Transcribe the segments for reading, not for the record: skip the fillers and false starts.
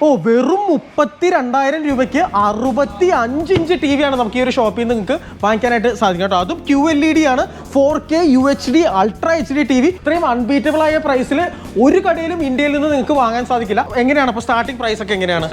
ഓ വെറും 32,000 രൂപയ്ക്ക് 65 inch T വിയാണ് നമുക്ക് ഈ ഒരു ഷോപ്പിൽ നിന്ന് നിങ്ങൾക്ക് വാങ്ങിക്കാനായിട്ട് സാധിക്കും കേട്ടോ. അതും QLED ആണ്, 4K UHD ultra HD TV. ഇത്രയും അൺബീറ്റബിൾ ആയ പ്രൈസിൽ ഒരു കടയിലും ഇന്ത്യയിൽ നിന്ന് നിങ്ങൾക്ക് വാങ്ങാൻ സാധിക്കില്ല. എങ്ങനെയാണ് അപ്പോൾ സ്റ്റാർട്ടിംഗ് പ്രൈസ് ഒക്കെ എങ്ങനെയാണ്?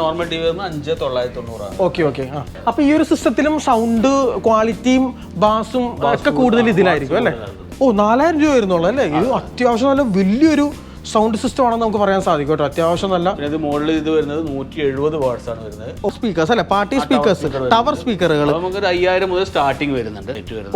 Normal TV 5,990. Okay okay. അപ്പൊ ഈ ഒരു സിസ്റ്റത്തിലും സൗണ്ട് ക്വാളിറ്റിയും ബാസും ഒക്കെ കൂടുതൽ ഇതിലായിരിക്കും അല്ലേ? ഓ 4,000 രൂപ വരുന്നുള്ളൂ അല്ലേ? ഇത് അത്യാവശ്യം നല്ല വലിയൊരു സൗണ്ട് സിസ്റ്റം ആണെന്ന് നമുക്ക് പറയാൻ സാധിക്കും കേട്ടോ. അത്യാവശ്യം നല്ല മോഡൽ ഇത് വരുന്നത് 170 വാട്ട്സ് ആണ് വരുന്നത്. സ്പീക്കേഴ്സ് അല്ലെ, പാർട്ടി സ്പീക്കേഴ്സ്, ടവർ സ്പീക്കറുകൾ നമുക്ക് 5,000 മുതൽ സ്റ്റാർട്ടിംഗ് വരുന്നുണ്ട്.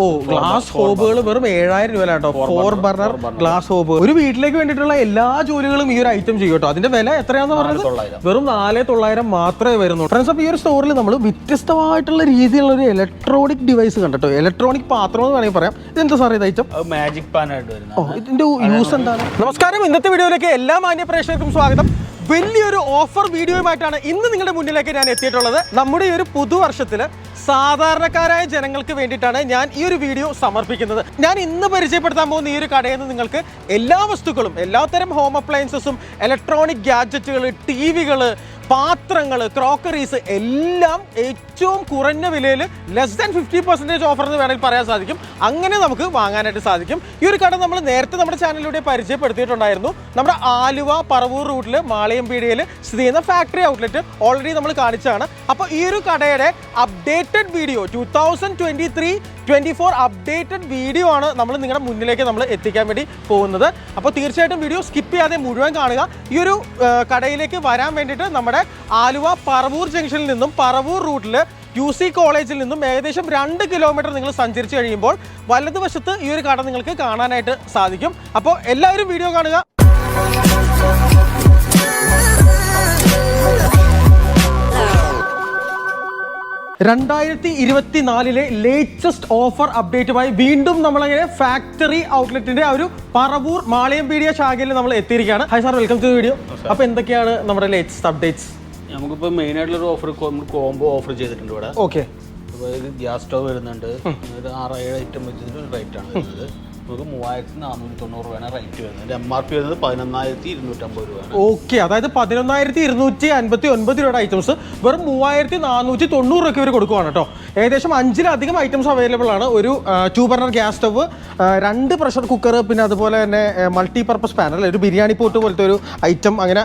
ഓ ഗ്ലാസ് ഹോബുകൾ വെറും 7,000 രൂപ കേട്ടോ. 4 ബർണർ ഗ്ലാസ് ഹോബ്. ഒരു വീട്ടിലേക്ക് വേണ്ടിയിട്ടുള്ള എല്ലാ ജോലികളും ഈ ഒരു ഐറ്റം ചെയ്യും കേട്ടോ. അതിന്റെ വില എത്രയാണെന്ന് പറഞ്ഞത് വെറും 4,900 മാത്രമേ വരുന്നുള്ളൂ. ഫ്രണ്ട്സ്, അപ്പോൾ ഈ ഒരു സ്റ്റോറിൽ നമ്മൾ വ്യത്യസ്തമായിട്ടുള്ള രീതിയിലുള്ള ഒരു ഇലക്ട്രോണിക് ഡിവൈസ് കണ്ടിട്ടോ. ഇലക്ട്രോണിക് പാത്രം എന്ന് വേണമെങ്കിൽ പറയാം. ഇതെന്താ സാർ ഇത് ഐറ്റം? മാജിക് പാൻ ആയിട്ട് വരുന്നത്. ഓ ഇതിന്റെ യൂസ് എന്താണ്? നമസ്കാരം, ഇന്നത്തെ വീഡിയോയിലേക്ക് എല്ലാ മാന്യ പ്രേക്ഷകർക്കും സ്വാഗതം. വലിയൊരു ഓഫർ വീഡിയോയുമായിട്ടാണ് ഇന്ന് നിങ്ങളുടെ മുന്നിലേക്ക് ഞാൻ എത്തിയിട്ടുള്ളത്. നമ്മുടെ ഈ ഒരു പുതുവർഷത്തിൽ സാധാരണക്കാരായ ജനങ്ങൾക്ക് വേണ്ടിയിട്ടാണ് ഞാൻ ഈ ഒരു വീഡിയോ സമർപ്പിക്കുന്നത്. ഞാൻ ഇന്ന് പരിചയപ്പെടുത്താൻ പോകുന്ന ഈ ഒരു കടയിൽ നിന്ന് നിങ്ങൾക്ക് എല്ലാ വസ്തുക്കളും, എല്ലാത്തരം ഹോം അപ്ലയൻസസും, ഇലക്ട്രോണിക് ഗാഡ്ജറ്റുകൾ, ടി വികൾ, പാത്രങ്ങൾ, ക്രോക്കറീസ് എല്ലാം ഏറ്റവും കുറഞ്ഞ വിലയിൽ ലെസ് ദാൻ 50% ഓഫർ എന്ന് വേണമെങ്കിൽ പറയാൻ സാധിക്കും. അങ്ങനെ നമുക്ക് വാങ്ങാനായിട്ട് സാധിക്കും. ഈ ഒരു കട നമ്മൾ നേരത്തെ നമ്മുടെ ചാനലിലൂടെ പരിചയപ്പെടുത്തിയിട്ടുണ്ടായിരുന്നു. നമ്മുടെ ആലുവ പറവൂർ റൂട്ടിൽ മാളയംപീടികയിൽ സ്ഥിതി ചെയ്യുന്ന ഫാക്ടറി ഔട്ട്ലെറ്റ് ഓൾറെഡി നമ്മൾ കാണിച്ചതാണ്. അപ്പോൾ ഈ ഒരു കടയുടെ അപ്ഡേറ്റഡ് വീഡിയോ 2023-24 അപ്ഡേറ്റഡ് വീഡിയോ ആണ് നമ്മൾ നിങ്ങളുടെ മുന്നിലേക്ക് നമ്മൾ എത്തിക്കാൻ വേണ്ടി പോകുന്നത്. അപ്പോൾ തീർച്ചയായിട്ടും വീഡിയോ സ്കിപ്പ് ചെയ്യാതെ മുഴുവൻ കാണുക. ഈ ഒരു കടയിലേക്ക് വരാൻ വേണ്ടിയിട്ട് നമ്മുടെ ആലുവ പറവൂർ ജംഗ്ഷനിൽ നിന്നും പറവൂർ റൂട്ടിൽ UC കോളേജിൽ നിന്നും ഏകദേശം 2 കിലോമീറ്റർ നിങ്ങൾ സഞ്ചരിച്ച് കഴിയുമ്പോൾ വലതുവശത്ത് ഈ ഒരു കട നിങ്ങൾക്ക് കാണാനായിട്ട് സാധിക്കും. അപ്പോൾ എല്ലാവരും വീഡിയോ കാണുക. 2024 ലേറ്റസ്റ്റ് ഓഫർ അപ്ഡേറ്റുമായി വീണ്ടും നമ്മളങ്ങനെ ഫാക്ടറി ഔട്ട്ലെറ്റിന്റെ ആ ഒരു പറവൂർ മാളയംപീടിക ശാഖയിൽ നമ്മൾ എത്തിയിരിക്കുകയാണ്. Hi sir, welcome to video. അപ്പോൾ എന്തൊക്കെയാണ് നമ്മുടെ ലേറ്റസ്റ്റ് അപ്ഡേറ്റ്സ്? നമുക്കിപ്പോൾ മെയിൻ ആയിട്ടുള്ള ഒരു ഓഫർ കോംബോ ഓഫർ ചെയ്തിട്ടുണ്ട് ഇവിടെ. ഓക്കെ, അപ്പോൾ ഗ്യാസ് സ്റ്റവ് വരുന്നുണ്ട്. ഒരു 6-7 ഐറ്റം വെച്ചിട്ട് ഒരു റേറ്റ് ആണ് വരുന്നത്. നമുക്ക് 3,490 രൂപയാണ് റേറ്റ് വരുന്നത്. MRP വരുന്നത് 11,250 രൂപയാണ്. ഓക്കെ, അതായത് 11,259 രൂപയുടെ ഐറ്റംസ് വെറും 3,490 രൂപയ്ക്ക് ഇവർ കൊടുക്കുവാണ് കേട്ടോ. ഏകദേശം 5-ലധികം ഐറ്റംസ് അവൈലബിൾ ആണ്. ഒരു 2 burner gas stove, 2 pressure cooker, പിന്നെ അതുപോലെ തന്നെ മൾട്ടി പർപ്പസ് പാനൽ, ഒരു ബിരിയാണി പോട്ട് പോലത്തെ ഒരു ഐറ്റം, അങ്ങനെ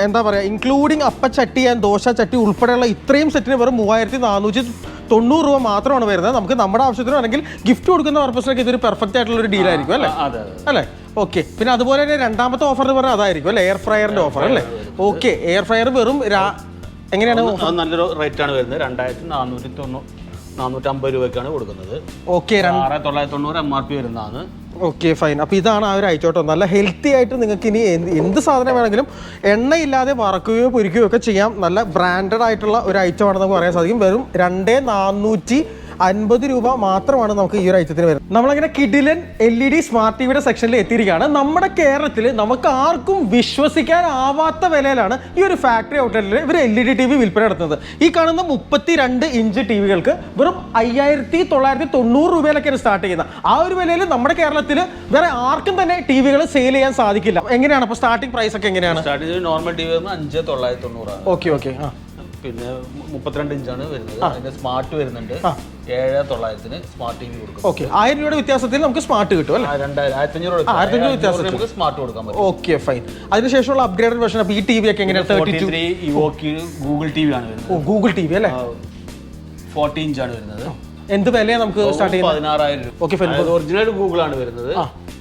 എന്താ പറയുക, ഇൻക്ലൂഡിങ് അപ്പച്ചട്ടി ആൻഡ് ദോശ ചട്ടി ഉൾപ്പെടെയുള്ള ഇത്രയും സെറ്റിന് വെറും 3,490 രൂപ മാത്രമാണ് വരുന്നത്. നമുക്ക് നമ്മുടെ ആവശ്യത്തിനോ അല്ലെങ്കിൽ ഗിഫ്റ്റ് കൊടുക്കുന്ന പർപ്പസിനൊക്കെ ഇതൊരു പെർഫെക്റ്റ് ആയിട്ടുള്ള ഒരു ഡീൽ ആയിരിക്കും അല്ലേ? അല്ലേ? ഓക്കെ. പിന്നെ അതുപോലെ തന്നെ രണ്ടാമത്തെ ഓഫർ എന്ന് പറഞ്ഞാൽ അതായിരിക്കും അല്ലേ, എയർ ഫ്രയറിന്റെ ഓഫർ അല്ലേ? ഓക്കെ, എയർ ഫ്രയർ വെറും എങ്ങനെയാണ്? നല്ലൊരു റേറ്റ് ആണ് വരുന്നത്. 2,450 രൂപയ്ക്കാണ് കൊടുക്കുന്നത്. ഓക്കെ, 6,990 MRP വരുന്നതാണ്. Okay, fine. അപ്പോൾ ഇതാണ് ആ ഒരു ഐറ്റം കേട്ടോ. നല്ല ഹെൽത്തി ആയിട്ട് നിങ്ങൾക്ക് ഇനി എന്ത് സാധനം വേണമെങ്കിലും എണ്ണയില്ലാതെ വറക്കുകയോ പൊരിക്കുകയോ ഒക്കെ ചെയ്യാം. നല്ല ബ്രാൻഡഡ് ആയിട്ടുള്ള ഒരു ഐറ്റം ആണെന്ന് നമുക്ക് പറയാൻ സാധിക്കും. വെറും 2,450 രൂപ മാത്രമാണ് നമുക്ക് ഈ ഒരു ഐറ്റത്തിന് വരുന്നത്. നമ്മളങ്ങനെ കിഡിലൻ LED സ്മാർട്ട് ടിവിയുടെ സെക്ഷനിൽ എത്തിയിരിക്കുകയാണ്. നമ്മുടെ കേരളത്തിൽ നമുക്ക് ആർക്കും വിശ്വസിക്കാനാവാത്ത വിലയിലാണ് ഈ ഒരു ഫാക്ടറി ഔട്ട്ലെറ്റിൽ ഇവർ LED TV വിൽപ്പന നടത്തുന്നത്. ഈ കാണുന്ന 32 ഇഞ്ച് ടി വികൾക്ക് വെറും 5,990 രൂപയിലൊക്കെയാണ് സ്റ്റാർട്ട് ചെയ്യുന്നത്. ആ ഒരു വിലയിൽ നമ്മുടെ കേരളത്തിൽ വേറെ ആർക്കും തന്നെ ടിവികൾ സെയിൽ ചെയ്യാൻ സാധിക്കില്ല. എങ്ങനെയാണ് അപ്പോൾ സ്റ്റാർട്ടിംഗ് പ്രൈസ് ഒക്കെ എങ്ങനെയാണ്? Starting normal TV 5,990. Okay okay. പിന്നെ 32 ഇഞ്ചാണ് വരുന്നത്. അതിന്റെ സ്മാർട്ട് വരുന്നുണ്ട്. 7,900 സ്മാർട്ട് ടി വി കൊടുക്കും. ഓക്കെ, 1,000 രൂപയുടെ വ്യത്യാസത്തിൽ നമുക്ക് സ്മാർട്ട് കിട്ടും അല്ലേ? 2,500 വ്യത്യാസം നമുക്ക് സ്മാർട്ട് കൊടുക്കാൻ പറ്റും. Okay, fine. അതിനുശേഷമുള്ള അപ്ഗ്രേഡഡ് വെർഷൻ ഈ ടി വി ഒക്കെ എങ്ങനെയാണ്? 33 ഇവോക്ക് ഗൂഗിൾ ടി വി ആണ് വരുന്നത്. ഗൂഗിൾ ടി വി അല്ലേ? 40 ഇഞ്ചാണ് വരുന്നത്. എന്ത് വിലയാണ് നമുക്ക് സ്റ്റാർട്ട് ചെയ്യുന്നത്? 16,000 രൂപ. Okay, fine. ഒറിജിനൽ ഗൂഗിൾ ആണ് വരുന്നത്,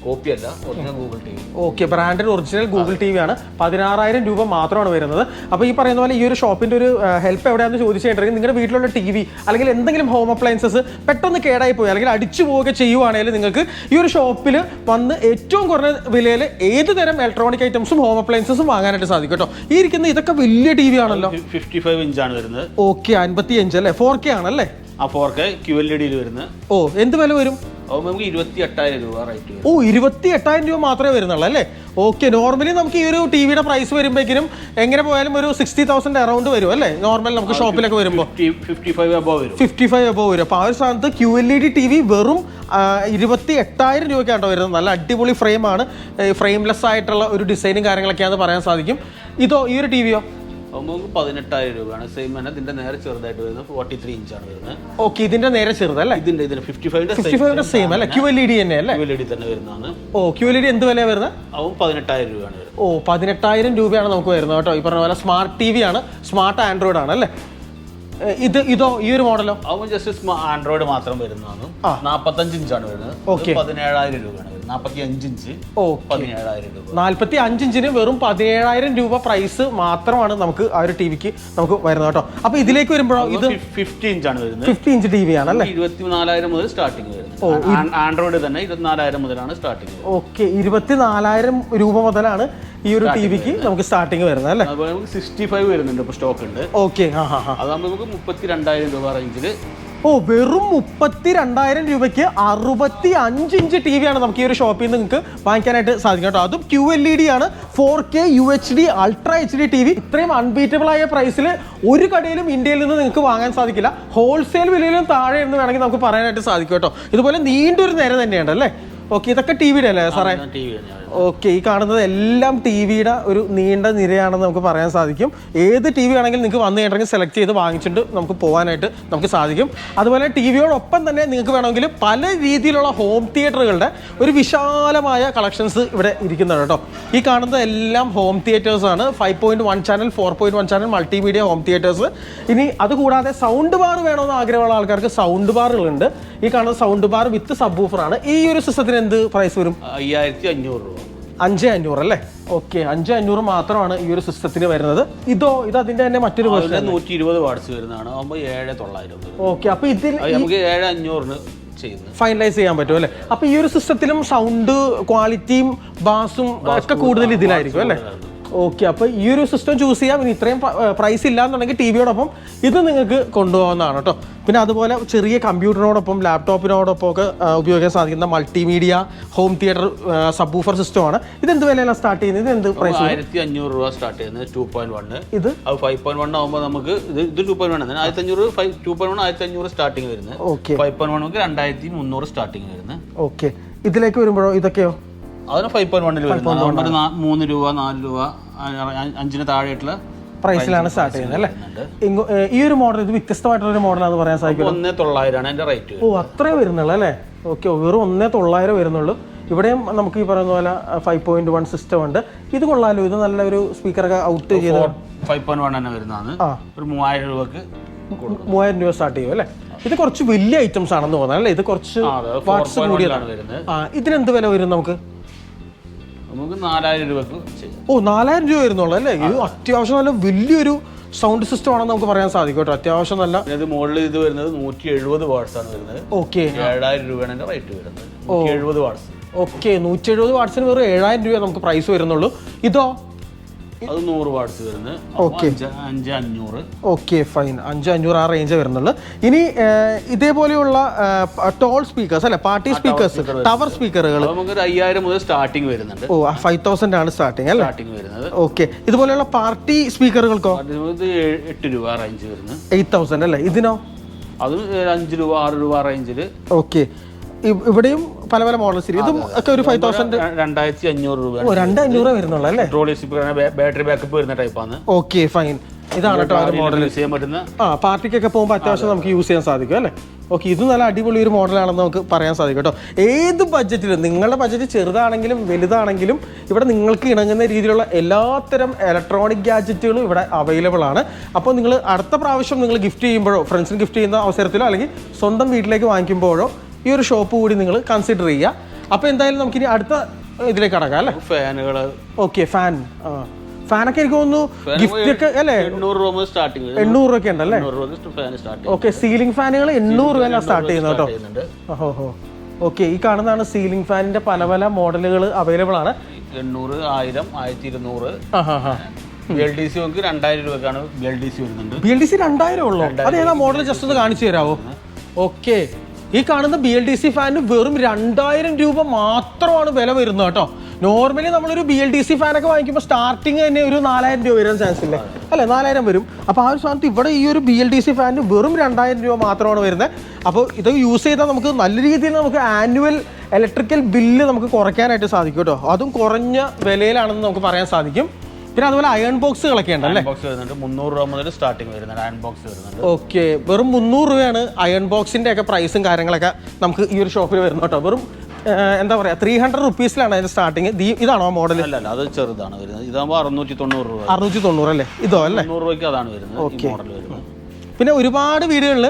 കോപ്പി അല്ല, original Google TV. Okay, branded original Google TV ആണ്. 16,000 രൂപ മാത്രമാണ് വരുന്നത്. അപ്പോൾ ഈ പറയുന്ന പോലെ ഈ ഒരു ഷോപ്പിന്റെ ഒരു ഹെൽപ്പ് എവിടെയാണെന്ന് ചോദിച്ചു കഴിഞ്ഞിട്ടുണ്ടെങ്കിൽ നിങ്ങളുടെ വീട്ടിലുള്ള ടി വി അല്ലെങ്കിൽ എന്തെങ്കിലും ഹോം അപ്ലയൻസസ് പെട്ടെന്ന് കേടായി പോയി അല്ലെങ്കിൽ അടിച്ചു പോവുക ചെയ്യുവാണെങ്കിൽ നിങ്ങൾക്ക് ഈ ഒരു ഷോപ്പിൽ വന്ന് ഏറ്റവും കുറഞ്ഞ വിലയിൽ ഏത് തരം ഇലക്ട്രോണിക് ഐറ്റംസും ഹോം അപ്ലയൻസസും വാങ്ങാനായിട്ട് സാധിക്കും കേട്ടോ. ഈ ഇരിക്കുന്ന ഇതൊക്കെ വലിയ ടി വി ആണല്ലോ. 55 ഇഞ്ചാണ് വരുന്നത്. ഓക്കെ, 55 അല്ലേ? 4K ആണല്ലേ? 4K QLED വരുന്നത്. ഓ, എന്ത് വില വരും? നമുക്ക് 28,000 രൂപ റേറ്റ്. ഓ, 28,000 രൂപ മാത്രമേ വരുന്നുള്ളൂ അല്ലേ? ഓക്കെ, നോർമലി നമുക്ക് ഈ ഒരു ടി വിയുടെ പ്രൈസ് വരുമ്പോഴേക്കും എങ്ങനെ പോയാലും ഒരു 60,000 അറൗണ്ട് വരും അല്ലേ? നോർമൽ നമുക്ക് ഷോപ്പിലൊക്കെ വരുമ്പോൾ 55 അബോവ് വരും. 55 അബോവ് വരും. അപ്പോൾ ആ ഒരു സ്ഥാനത്ത് QLED ടി വി വെറും 28,000 രൂപയ്ക്കാണ് വരുന്നത്. നല്ല അടിപൊളി ഫ്രെയിമാണ്, ഫ്രെയിംലെസ് ആയിട്ടുള്ള ഒരു ഡിസൈനും കാര്യങ്ങളൊക്കെയാണെന്ന് പറയാൻ സാധിക്കും. ഇതോ, ഈ ഒരു ടി വിയോ? അപ്പോൾ നമുക്ക് 18,000 രൂപയാണ്. സെയിം തന്നെ ഇതിന്റെ നേരെ ചെറുതായിട്ട് വരുന്നത് 43 ഇഞ്ചാണ് വരുന്നത്. ഓക്കെ, ഇതിന്റെ നേരെ ചെറുതല്ലേ? ഇതിന്റെ 55 സെയിം അല്ലേ? QLED തന്നെ അല്ലേ? QLED തന്നെ വരുന്നതാണ്. ഓ, QLED എന്ത് വിലയാണ് വരുന്നത്? അതും 18,000 രൂപയാണ് വരുന്നത്. ഓ, 18,000 രൂപയാണ് നമുക്ക് വരുന്നത് കേട്ടോ. ഈ പറഞ്ഞ പോലെ സ്മാർട്ട് TV ആണ്, സ്മാർട്ട് ആൻഡ്രോയിഡ് ആണ് അല്ലേ? ഇതോ ഈ ഒരു മോഡലോ? അതും ജസ്റ്റ് ആൻഡ്രോയിഡ് മാത്രം വരുന്നതാണ്. 45 ഇഞ്ചാണ് വരുന്നത്. 17,000 രൂപയാണ്. 45 ഇഞ്ച് 17,000 രൂപ. 45 ഇഞ്ചിന് വെറും 17,000 രൂപ പ്രൈസ് മാത്രമാണ് നമുക്ക് ആ ഒരു ടിവിക്ക് നമുക്ക് വരുന്നത് കേട്ടോ. അപ്പൊ ഇതിലേക്ക് വരുമ്പോഴോ ഇത് 50 ഇഞ്ചാണ് വരുന്നത്. 50 ഇഞ്ച് ടി വി ആണ് അല്ലേ? 24,000 മുതൽ സ്റ്റാർട്ടിങ് വരുന്നത്. ആൻഡ്രോയിഡ് തന്നെ 24,000 മുതലാണ് സ്റ്റാർട്ടിങ്. ഓക്കെ, 24,000 രൂപ മുതലാണ് ഈ ഒരു ടിവിക്ക് നമുക്ക് സ്റ്റാർട്ടിങ് വരുന്നത് അല്ലേ? അതുപോലെ നമുക്ക് 65 വരുന്നുണ്ട്, ഇപ്പോൾ സ്റ്റോക്ക് ഉണ്ട്. ഓക്കെ, അതാകുമ്പോൾ നമുക്ക് 32,000 രൂപ റേഞ്ചിൽ. ഓ, വെറും 32,000 രൂപയ്ക്ക് 65 ഇഞ്ച് ടി വി ആണ് നമുക്ക് ഈ ഒരു ഷോപ്പിൽ നിന്ന് നിങ്ങൾക്ക് വാങ്ങിക്കാനായിട്ട് സാധിക്കും കേട്ടോ. അതും QLED ആണ്, 4K UHD ultra HD TV. ഇത്രയും അൺബീറ്റബിൾ ആയ പ്രൈസിൽ ഒരു കടയിലും ഇന്ത്യയിൽ നിന്ന് നിങ്ങൾക്ക് വാങ്ങാൻ സാധിക്കില്ല. ഹോൾസെയിൽ വിലയിലും താഴെ എന്ന് വേണമെങ്കിൽ നമുക്ക് പറയാനായിട്ട് സാധിക്കും കേട്ടോ. ഇതുപോലെ നീണ്ടൊരു നിര തന്നെയുണ്ട് അല്ലേ? ഓക്കെ, ഇതൊക്കെ ടിവിയുടെ അല്ലേ സാറേ? ഓക്കെ, ഈ കാണുന്നത് എല്ലാം ടിവിയുടെ ഒരു നീണ്ട നിരയാണെന്ന് നമുക്ക് പറയാൻ സാധിക്കും. ഏത് ടി വി ആണെങ്കിലും നിങ്ങൾക്ക് വന്നു കഴിഞ്ഞിട്ടുണ്ടെങ്കിൽ സെലക്ട് ചെയ്ത് വാങ്ങിച്ചിട്ട് നമുക്ക് പോകാനായിട്ട് നമുക്ക് സാധിക്കും. അതുപോലെ ടിവിയോടൊപ്പം തന്നെ നിങ്ങൾക്ക് വേണമെങ്കിൽ പല രീതിയിലുള്ള ഹോം തിയേറ്ററുകളുടെ ഒരു വിശാലമായ കളക്ഷൻസ് ഇവിടെ ഇരിക്കുന്നതാണ് കേട്ടോ. ഈ കാണുന്നത് എല്ലാം ഹോം തിയേറ്റേഴ്സ് ആണ്. 5.1 channel, 4.1 channel multimedia home theatres. ഇനി അതുകൂടാതെ സൗണ്ട് ബാർ വേണമെന്ന് ആഗ്രഹമുള്ള ആൾക്കാർക്ക് സൗണ്ട് ബാറുകളുണ്ട്. ഈ കാണുന്ന sound bar with sub woofer ആണ്. ഈ ഒരു സിസ്റ്റത്തിന് എന്ത് പ്രൈസ് വരും? 5,500 രൂപ. 5,500 അല്ലേ? ഓക്കെ, 5,500 മാത്രമാണ് ഈ ഒരു സിസ്റ്റത്തിന് വരുന്നത്. ഇത് അതിന്റെ തന്നെ മറ്റൊരു വേർഷൻ 120 വാട്ട്സ് വരുന്നതാണ്. 7,900. ഓക്കെ, അപ്പൊ ഇതിൽ നമുക്ക് 7,500 ഫൈനലൈസ് ചെയ്യാൻ പറ്റും അല്ലേ? അപ്പൊ ഈ ഒരു സിസ്റ്റത്തിലും സൗണ്ട് ക്വാളിറ്റിയും ബാസും ഒക്കെ കൂടുതൽ ഇതിലായിരിക്കും അല്ലേ? ഓക്കെ, അപ്പോൾ ഈ ഒരു സിസ്റ്റം ചൂസ് ചെയ്യാം. ഇനി ഇത്രയും പ്രൈസ് ഇല്ലാന്നുണ്ടെങ്കിൽ ടി വിയോടൊപ്പം ഇത് നിങ്ങൾക്ക് കൊണ്ടുപോകുന്നതാണ് കേട്ടോ. പിന്നെ അതുപോലെ ചെറിയ കമ്പ്യൂട്ടറിനോടൊപ്പം ലാപ്ടോപ്പിനോടൊപ്പം ഒക്കെ ഉപയോഗിക്കാൻ സാധിക്കുന്ന multimedia home theatre sub woofer സിസ്റ്റമാണ്. ഇത് എന്ത് വിലയാണ് സ്റ്റാർട്ട് ചെയ്യുന്നത്? ഇത് എന്ത് പ്രൈസ്? 1,500 രൂപ സ്റ്റാർട്ട് ചെയ്യുന്നത്. 2.1 ഇത് 5.1 ആകുമ്പോൾ നമുക്ക് ഇത് 2.1 ആണ്. 1,500 2.1 1,500 സ്റ്റാർട്ടിങ് വരുന്നത്. ഓക്കെ, 5.1 നമുക്ക് 2,300 സ്റ്റാർട്ടിങ് വരുന്നത്. ഓക്കെ, ഇതിലേക്ക് വരുമ്പോഴോ ഇതൊക്കെയോ? അതിന് 5.1 വരുന്നത്. 3 രൂപ 4 രൂപ 5 താഴെയായിട്ടുള്ള പ്രൈസിലാണ് സ്റ്റാർട്ട് ചെയ്യുന്നത് അല്ലേ? ഈ ഒരു മോഡൽ ഇത് വ്യത്യസ്തമായിട്ടുള്ള മോഡലാണെന്ന് പറയാൻ സാധിക്കും. 1,900 ആണ് എൻ്റെ റേറ്റ്. ഓ, അത്രേ വരുന്നുള്ളൂ അല്ലേ? ഓക്കെ, വെറും 1,900 വരുന്നുള്ളൂ. ഇവിടെയും നമുക്ക് ഈ പറയുന്ന പോലെ 5.1 സിസ്റ്റം ഉണ്ട്. ഇത് കൊള്ളാലോ, ഇത് നല്ലൊരു സ്പീക്കറൊക്കെ ഔട്ട് ചെയ്ത് 5.1 തന്നെ വരുന്നതാണ്. ഒരു 3,000 രൂപക്ക് 3,000 രൂപ സ്റ്റാർട്ട് ചെയ്യും അല്ലേ? ഇത് കുറച്ച് വലിയ ഐറ്റംസ് ആണെന്ന് തോന്നുന്നത് അല്ലേ? ഇത് കുറച്ച് വാട്ട്സ് കൂടിയതാണ് വരുന്നത്. ഇതിനെന്ത് വില വരും നമുക്ക്? നമുക്ക് 4,000 രൂപക്ക് ചെയ്യാം. ഓ, 4,000 രൂപ വരുന്നുള്ളൂ അല്ലേ? ഇത് അത്യാവശ്യം നല്ല വലിയൊരു സൗണ്ട് സിസ്റ്റം ആണെന്ന് നമുക്ക് പറയാൻ സാധിക്കും കേട്ടോ. അത്യാവശ്യം നല്ല മുകളിൽ ഇത് വരുന്നത് 170 വാട്ട്സ് ആണ് വരുന്നത്. ഓക്കെ, 7,000 രൂപയാണ് എൻ്റെ റേറ്റ് വരുന്നത്. 170 വാട്ട്സ്. ഓക്കെ, 170 വാട്ട്സിന് വെറും 7,000 രൂപ നമുക്ക് പ്രൈസ് വരുന്നുള്ളൂ. ഇതോ? അത് 100 വാട്ട്സ് വരുന്നത്. ഓക്കെ, 5,500. Okay, fine. 5,500 ആ റേഞ്ച് വരുന്നുള്ളൂ. ഇനി ഇതേപോലെയുള്ള ടോൾ സ്പീക്കേഴ്സ് അല്ലെ, പാർട്ടി സ്പീക്കേഴ്സ്, ടവർ സ്പീക്കറുകൾ നമുക്ക് 5,000 മുതൽ സ്റ്റാർട്ടിങ് വരുന്നുണ്ട്. ഓ, 5,000 ആണ് സ്റ്റാർട്ടിങ് അല്ലേ? സ്റ്റാർട്ടിങ് വരുന്നത്. ഓക്കെ, ഇതുപോലെയുള്ള പാർട്ടി സ്പീക്കറുകൾക്കോ? 8 രൂപ റേഞ്ച് വരുന്നത്. 8,000 അല്ലേ? ഇതിനോ? അത് 5 രൂപ 6 രൂപ റേഞ്ചിൽ. ഓക്കെ, ഇവിടെയും പല പല മോഡൽസ്. ഇതും ഒക്കെ ഒരു 5,000 2,500 രൂപ. 2,500 വരുന്നുള്ളൂ അല്ലേ? ബാറ്ററി ബാക്കപ്പ് വരുന്ന ടൈപ്പാണ്. Okay, fine. ഇതാണ് കേട്ടോ മോഡൽ യൂസ് ചെയ്യാൻ പറ്റുന്ന. പാർട്ടിക്കൊക്കെ പോകുമ്പോൾ അത്യാവശ്യം നമുക്ക് യൂസ് ചെയ്യാൻ സാധിക്കും അല്ലേ? ഓക്കെ, ഇത് നല്ല അടിപൊളി ഒരു മോഡലാണെന്ന് നമുക്ക് പറയാൻ സാധിക്കും കേട്ടോ. ഏത് ബഡ്ജറ്റിലും, നിങ്ങളുടെ ബഡ്ജറ്റ് ചെറുതാണെങ്കിലും വലുതാണെങ്കിലും ഇവിടെ നിങ്ങൾക്ക് ഇണങ്ങുന്ന രീതിയിലുള്ള എല്ലാത്തരം ഇലക്ട്രോണിക് ഗാഡ്ജറ്റുകളും ഇവിടെ അവൈലബിൾ ആണ്. അപ്പോൾ നിങ്ങൾ അടുത്ത പ്രാവശ്യം നിങ്ങൾ ഗിഫ്റ്റ് ചെയ്യുമ്പോഴോ ഫ്രണ്ട്സിന് ഗിഫ്റ്റ് ചെയ്യുന്ന അവസരത്തിലോ അല്ലെങ്കിൽ സ്വന്തം വീട്ടിലേക്ക് വാങ്ങിക്കുമ്പോഴോ ഈ ഒരു ഷോപ്പ് കൂടി നിങ്ങൾ കൺസിഡർ ചെയ്യുക. അപ്പോൾ എന്തായാലും നമുക്കിനി അടുത്ത ഇതിലേക്ക് കടക്കാം അല്ലേ? ഫാനുകൾ. ഓക്കെ, ഫാനൊക്കെ എനിക്ക് തോന്നുന്നു ഗിഫ്റ്റ് ഒക്കെ അല്ലേ? 800 രൂപ സ്റ്റാർട്ടിങ്. 800 രൂപ ഒക്കെ ഉണ്ടല്ലേ? ഓക്കെ, സീലിംഗ് ഫാനുകൾ 800 രൂപ സ്റ്റാർട്ട് ചെയ്യുന്നത് കേട്ടോ. ഓഹോ, ഓക്കെ, ഈ കാണുന്നതാണ് സീലിംഗ് ഫാനിന്റെ പല പല മോഡലുകൾ അവൈലബിൾ ആണ്. 800, 1000, 1,200. BLDC നമുക്ക് 2,000 രൂപക്കാണ് BLDC വരുന്നുണ്ട്. BLDC 2,000 ഉള്ളൂ? അതേതാ മോഡൽ? ജസ്റ്റ് ഒന്ന് കാണിച്ചു തരാമോ? ഓക്കെ, ഈ കാണുന്ന BLDC ഫാനിന് വെറും 2,000 രൂപ മാത്രമാണ് വില വരുന്നത് കേട്ടോ. നോർമലി നമ്മളൊരു BLDC ഫാനൊക്കെ വാങ്ങിക്കുമ്പോൾ സ്റ്റാർട്ടിങ് തന്നെ ഒരു 4,000 രൂപ വരാൻ ചാൻസ് ഇല്ലേ അല്ലേ? 4,000 വരും. അപ്പോൾ ആ ഒരു സ്ഥാനത്ത് ഇവിടെ ഈ ഒരു BLDC ഫാനിന് വെറും 2,000 രൂപ മാത്രമാണ് വരുന്നത്. അപ്പോൾ ഇത് യൂസ് ചെയ്താൽ നമുക്ക് നല്ല രീതിയിൽ നമുക്ക് ആനുവൽ ഇലക്ട്രിക്കൽ ബില്ല് നമുക്ക് കുറയ്ക്കാനായിട്ട് സാധിക്കും കേട്ടോ. അതും കുറഞ്ഞ വിലയിലാണെന്ന് നമുക്ക് പറയാൻ സാധിക്കും. പിന്നെ അതുപോലെ അയൺ ബോക്സുകളൊക്കെ ഉണ്ടല്ലേ? ബോക്സ് വരുന്നുണ്ട് 300 രൂപ മുതൽ സ്റ്റാർട്ടിങ് വരുന്നുണ്ട്. അയൺ ബോക്സ് വരുന്നുണ്ട്. ഓക്കെ, വെറും 300 രൂപയാണ് അയൺ ബോക്സിന്റെ ഒക്കെ പ്രൈസും കാര്യങ്ങളൊക്കെ നമുക്ക് ഈ ഒരു ഷോപ്പിൽ വരുന്നത് കേട്ടോ. വെറും എന്താ പറയാ 300 റുപ്പീസിലാണ് അതിന്റെ സ്റ്റാർട്ടിങ്. ഇതാണോ മോഡൽ? അല്ല, അത് ചെറുതാണ് വരുന്നത്. ഇതാകുമ്പോൾ 690 രൂപ. 690 അല്ലേ? ഇതോ അല്ലേ? 100 രൂപയ്ക്ക് അതാണ് വരുന്നത്. മോഡൽ വരുന്നത്. പിന്നെ ഒരുപാട് വീടുകളിൽ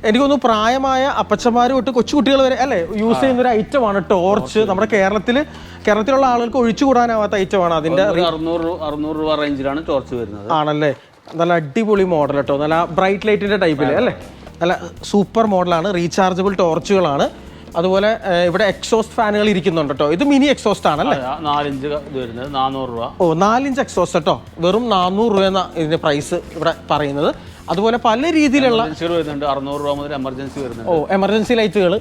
എനിക്കൊന്ന് പ്രായമായ അപ്പച്ചന്മാർ തൊട്ട് കൊച്ചുകുട്ടികൾ വരെ അല്ലേ യൂസ് ചെയ്യുന്ന ഒരു ഐറ്റമാണ് ടോർച്ച്. നമ്മുടെ കേരളത്തിലുള്ള ആളുകൾക്ക് ഒഴിച്ചുകൂടാനാവാത്ത ഐറ്റമാണ്. അതിന്റെ 600 രൂപ റേഞ്ചിലാണ് ടോർച്ച് വരുന്നത്. ആണല്ലേ? നല്ല അടിപൊളി മോഡൽ കേട്ടോ. നല്ല ബ്രൈറ്റ് ലൈറ്റിന്റെ ടൈപ്പിൽ അല്ലേ? നല്ല സൂപ്പർ മോഡലാണ്. റീചാർജബിൾ ടോർച്ചുകളാണ്. അതുപോലെ ഇവിടെ എക്സോസ്റ്റ് ഫാനുകൾ ഇരിക്കുന്നുണ്ട് കേട്ടോ. ഇത് മിനി എക്സോസ്റ്റ് ആണല്ലേ? 4 ഇഞ്ച് ഇത് വരുന്നത് 400 രൂപ. ഓ, 4 ഇഞ്ച് എക്സോസ്റ്റ് കേട്ടോ. വെറും 400 രൂപ ഇതിന്റെ പ്രൈസ് ഇവിടെ പറയുന്നത്. അതുപോലെ പല രീതിയിലുള്ള വരുന്നുണ്ട്. 600 രൂപ മുതൽ എമർജൻസി വരുന്നുണ്ട്. ഓ, എമർജൻസി ലൈറ്റുകൾ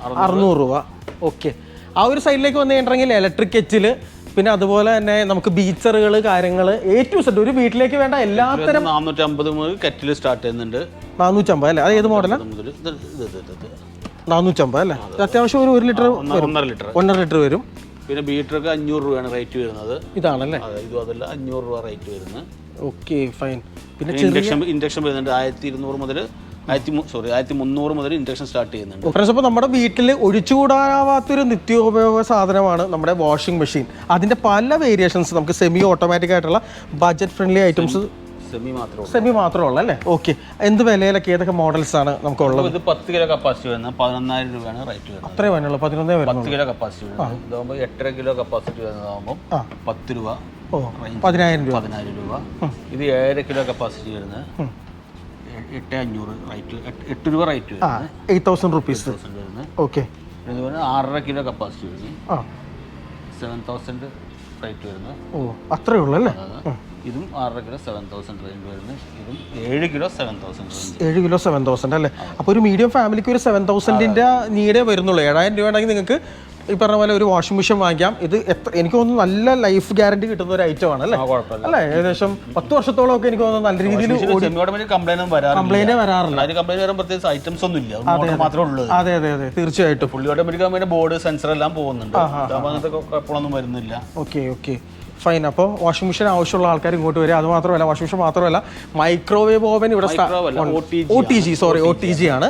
600 രൂപ. ഓക്കെ, ആ ഒരു സൈഡിലേക്ക് വന്നു കഴിഞ്ഞിട്ടുണ്ടെങ്കിൽ ഇലക്ട്രിക് കെറ്റില്, പിന്നെ അതുപോലെ തന്നെ നമുക്ക് ബീച്ചറുകൾ, കാര്യങ്ങൾ A to Z ഒരു വീട്ടിലേക്ക് വേണ്ട എല്ലാത്തരം 450 മുതൽ കെറ്റിൽ സ്റ്റാർട്ട് ചെയ്യുന്നുണ്ട്. 450 അല്ലേ? അത് ഏത് മോഡലാണ്? 450 അല്ലേ? അത്യാവശ്യം ഒരു 1 ലിറ്റർ 1.5 ലിറ്റർ വരും. പിന്നെ ബീറ്റർക്ക് 500 രൂപയാണ് റേറ്റ് വരുന്നത്. ഇതാണല്ലേ? ഇതും അതല്ല, 500 രൂപ റേറ്റ് വരുന്നത്. Okay, fine. പിന്നെ ഇൻഡക്ഷൻ വരുന്നുണ്ട്. 1200 മുതൽ 1300 മുതൽ ഇൻഡക്ഷൻ സ്റ്റാർട്ട് ചെയ്യുന്നുണ്ട്. ഫ്രണ്ട്സ്, അപ്പോൾ നമ്മുടെ വീട്ടിൽ ഒഴിച്ചുകൂടാനാവാത്തൊരു നിത്യോപയോഗ സാധനമാണ് നമ്മുടെ വാഷിംഗ് മെഷീൻ. അതിന്റെ പല വേരിയേഷൻസ് നമുക്ക് സെമി ഓട്ടോമാറ്റിക് ആയിട്ടുള്ള ബഡ്ജറ്റ് ഫ്രണ്ട്ലി ഐറ്റംസ് സെമി മാത്രമുള്ള അല്ലേ? ഓക്കെ, എന്ത് വിലയിലൊക്കെ ഏതൊക്കെ മോഡൽസ് ആണ് നമുക്ക് ഉള്ളത്? ഇത് 10 കിലോ കപ്പാസിറ്റി വരുന്നത് 11,000 രൂപയാണ് റേറ്റ് വരുന്നത്. അത്രേ വേണുള്ളൂ? 11 വരുന്നത് 10 കിലോ കപ്പാസിറ്റി വരുന്നത്. ഇതാകുമ്പോൾ 8.5 കിലോ കപ്പാസിറ്റി വരുന്നതാകുമ്പോൾ 10 രൂപ. 10,000 രൂപ. 10,000 രൂപ. ഇത് 7 കിലോ കപ്പാസിറ്റി വരുന്നത് 8,500 റേറ്റ്, 8 രൂപ റേറ്റ് വരുന്നത്. 8,000 റുപ്പീസ് വരുന്നത്. ഓക്കെ, ഇതുപോലെ 6.5 കിലോ കപ്പാസിറ്റി വരുന്നത് 7,000 റേറ്റ് വരുന്നത്. ഓ, അത്രേ ഉള്ളൂ അല്ലേ? ഇതും 6.5 കിലോ 7,000 റേഞ്ച് വരുന്നത്. ഇതും 7 കിലോ 7,000 റേഞ്ച്. 7 കിലോ 7,000 അല്ലേ? അപ്പോൾ ഒരു മീഡിയം ഫാമിലിക്ക് ഒരു 7,000ന്റെ നീഡേ വരുന്നുള്ളൂ. 7,000 രൂപ ഉണ്ടെങ്കിൽ നിങ്ങൾക്ക് ഈ പറഞ്ഞ പോലെ ഒരു വാഷിംഗ് മെഷീൻ വാങ്ങിക്കാം. ഇത് എനിക്ക് തോന്നുന്നു നല്ല ലൈഫ് ഗ്യാരണ്ടി കിട്ടുന്ന ഒരു ഐറ്റം ആണ് അല്ലേ? അല്ലേ? ഏകദേശം 10 വർഷത്തോളം ഒക്കെ എനിക്ക് തോന്നുന്നു നല്ല രീതിയിൽ കംപ്ലൈന്റ് വരാറില്ല. ഐറ്റംസ് ഒന്നും ഇല്ല, മാത്രമേ ഉള്ളൂ. അതെ അതെ അതെ, തീർച്ചയായിട്ടും. ഫുള്ളി ഓട്ടോമാറ്റിക് ബോർഡ് സെൻസർ എല്ലാം പോകുന്നുണ്ട്. കുഴപ്പമൊന്നും വരുന്നില്ല. Okay okay, fine. അപ്പോൾ വാഷിംഗ് മെഷീൻ ആവശ്യമുള്ള ആൾക്കാർ ഇങ്ങോട്ട് വരിക. അത് മാത്രമല്ല, വാഷിംഗ് മെഷീൻ മാത്രമല്ല, മൈക്രോവേവ് ഓവൻ ഇവിടെ OTG ആണ്.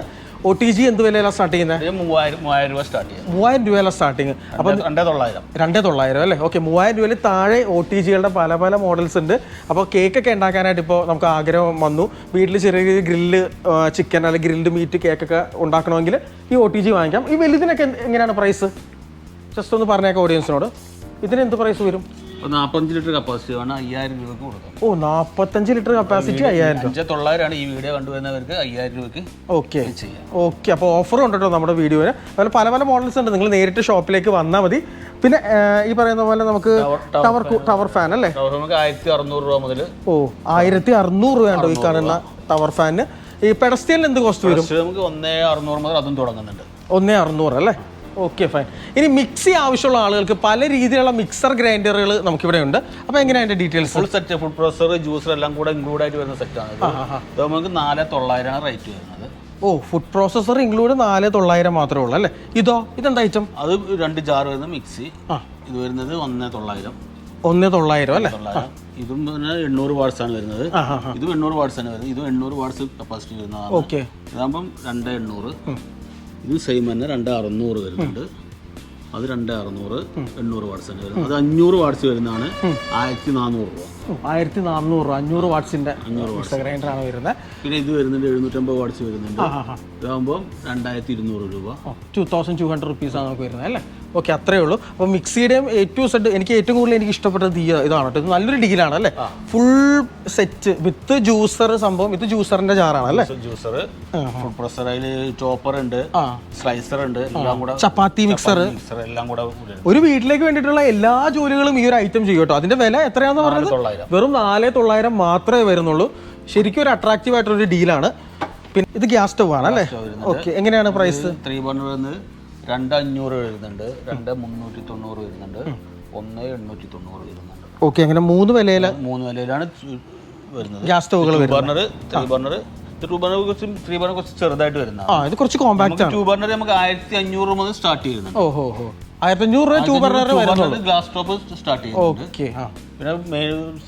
OTG എന്ത് വിലയിലാണ് സ്റ്റാർട്ട് ചെയ്യുന്നത്? 3,000 രൂപ സ്റ്റാർട്ട് ചെയ്യുന്നത്. 3,000 രൂപയിലാണ് സ്റ്റാർട്ടിങ്. അപ്പം 2,900 അല്ലേ? ഓക്കെ, 3,000 രൂപയിൽ താഴെ OTGകളുടെ പല പല മോഡൽസ് ഉണ്ട്. അപ്പോൾ കേക്കൊക്കെ ഉണ്ടാക്കാനായിട്ട് ഇപ്പോൾ നമുക്ക് ആഗ്രഹം വന്നു, വീട്ടിൽ ചെറിയ ഗ്രില്ല് ചിക്കൻ അല്ലെങ്കിൽ ഗ്രിൽഡ് മീറ്റ് കേക്കൊക്കെ ഉണ്ടാക്കണമെങ്കിൽ ഈ OTG വാങ്ങിക്കാം. ഈ വലുതിനൊക്കെ എങ്ങനെയാണ് പ്രൈസ്? ജസ്റ്റ് ഒന്ന് പറഞ്ഞേക്കാം ഓഡിയൻസിനോട്. ഇതിന് എന്ത് പ്രൈസ് വരും? 45 ലിറ്റർ കപ്പാസിറ്റി ആണ് 5,000 രൂപയ്ക്ക് കൊടുക്കാം. ഓ, 45 ലിറ്റർ കപ്പാസിറ്റി 5,000 രൂപ. 5,900 ഈ വീഡിയോ കണ്ടുവരുന്നവർക്ക് 5,000 രൂപയ്ക്ക് ഓക്കെ ഓക്കെ. അപ്പോൾ ഓഫറും ഉണ്ട് കേട്ടോ നമ്മുടെ വീഡിയോയിൽ. അതുപോലെ പല പല മോഡൽസ് ഉണ്ട്. നിങ്ങൾ നേരിട്ട് ഷോപ്പിലേക്ക് വന്നാൽ മതി. പിന്നെ ഈ പറയുന്ന പോലെ നമുക്ക് ടവർ ഫാൻ അല്ലേ? 1,600 രൂപ മുതൽ. ഓ, 1,600 രൂപയുണ്ടോ ഈ കാണുന്ന ടവർ ഫാനിന്? ഈ പെഡസ്റ്റലിന് എന്ത് കോസ്റ്റ് വരും? നമുക്ക് 1,600 മുതൽ അതും തുടങ്ങുന്നുണ്ട്. 1,600 അല്ലേ? Okay, fine. ഇനി മിക്സി ആവശ്യമുള്ള ആളുകൾക്ക് പല രീതിയിലുള്ള മിക്സർ ഗ്രൈൻഡറുകൾ നമുക്കിവിടെ ഉണ്ട്. അപ്പോൾ എങ്ങനെയാണ് അതിന്റെ details? Full set, food processor, juicer എല്ലാം കൂടെ ഇൻക്ലൂഡ് ആയിട്ട് വരുന്ന സെറ്റാണ്. ഇത് നമുക്ക് 4,900 റേറ്റ് വരുന്നത്. ഓ, ഫുഡ് പ്രോസസർ ഇൻക്ലൂഡ് 4,900 മാത്രമേ ഉള്ളൂ അല്ലേ? ഇതെന്താ ഐറ്റം? അത് 2 ജാർ വരുന്ന മിക്സി. ഇത് വരുന്നത് 1,900. 1,900 അല്ലേ? ഇതും 800 വാട്ട്സ് ആണ് വരുന്നത്. ഇതും 800 വാട്ട്സ് ആണ് വരുന്നത്. ഇതും 800 വാട്ട്സ് കപ്പാസിറ്റി വരുന്നതാണ്. ഓക്കെ, ഇതാകുമ്പം 2,800. ഇത് സെയിം തന്നെ 2,600 വരുന്നുണ്ട്. അത് 2,600 800 വാട്ട്സ് തന്നെ വരുന്നത്. അത് 500 വാട്ട്സ് വരുന്നതാണ് 1,400 രൂപ. 1,400 500 വാട്ട്സിന്റെ ഗ്രൈൻഡർ ആണ് വരുന്നത്. പിന്നെ ഇത് വരുന്നുണ്ട് 750 വാട്ട്സ് വരുന്നുണ്ട്. ഇതാകുമ്പോൾ 2,200 രൂപ. 2,200 റുപ്പീസ് ആണ് നമുക്ക് വരുന്നത് അല്ലേ? ഓക്കെ, അത്രേ ഉള്ളൂ. അപ്പോൾ മിക്സിയുടെയും A to Z എനിക്ക് ഏറ്റവും കൂടുതൽ എനിക്ക് ഇഷ്ടപ്പെട്ടത് ഇതാണ് കേട്ടോ. ഇത് നല്ലൊരു ഡീലാണ് അല്ലേ? ഫുൾ സെറ്റ് വിത്ത് ജ്യൂസർ സംഭവം. ഇത് ജ്യൂസറിന്റെ ജാറാണ് അല്ലേ? ജ്യൂസർ, ഫുഡ് പ്രോസസർ, അതിൽ ചോപ്പർ ഉണ്ട്, സ്ലൈസർ ഉണ്ട്, എല്ലാം കൂടെ ചപ്പാത്തി മിക്സർ എല്ലാം കൂടെ. ഒരു വീട്ടിലേക്ക് വേണ്ടിയിട്ടുള്ള എല്ലാ ജോലികളും ഈ ഒരു ഐറ്റം ചെയ്യും കേട്ടോ. അതിന്റെ വില എത്രയാണെന്ന് പറഞ്ഞത്? വെറും 4,900 മാത്രമേ വരുന്നുള്ളൂ. ശരിക്കും ഒരു അട്രാക്റ്റീവ് ആയിട്ടൊരു ഡീലാണ്. പിന്നെ ഇത് ഗ്യാസ് സ്റ്റവ് ആണ് അല്ലേ? ഓക്കെ, എങ്ങനെയാണ് പ്രൈസ്? 3 ബർണർ വരുന്നത് 2,500 വരുന്നുണ്ട്, 2,390 വരുന്നുണ്ട്, 1,890 വരുന്നുണ്ട്. ഓക്കെ, അങ്ങനെ 3 വിലയിലാണ് വരുന്നത് ഗ്യാസ് സ്റ്റവുകൾ. 3 ബർണർ കുറച്ച് ചെറുതായിട്ട് വരുന്നത്. ഇത് കുറച്ച് കോമ്പാക്ട് ആണ്. 2 ബർണർ നമുക്ക് 1,500 മുതൽ സ്റ്റാർട്ട് ചെയ്യുന്നുണ്ട്. ഓഹോ, 1500 രൂപ 2 ബർണർ വരുന്നുള്ളൂ. ഗ്ലാസ് ടോപ്പ് സ്റ്റാർട്ട് ചെയ്യുന്നുണ്ട്. ഓക്കെ. പിന്നെ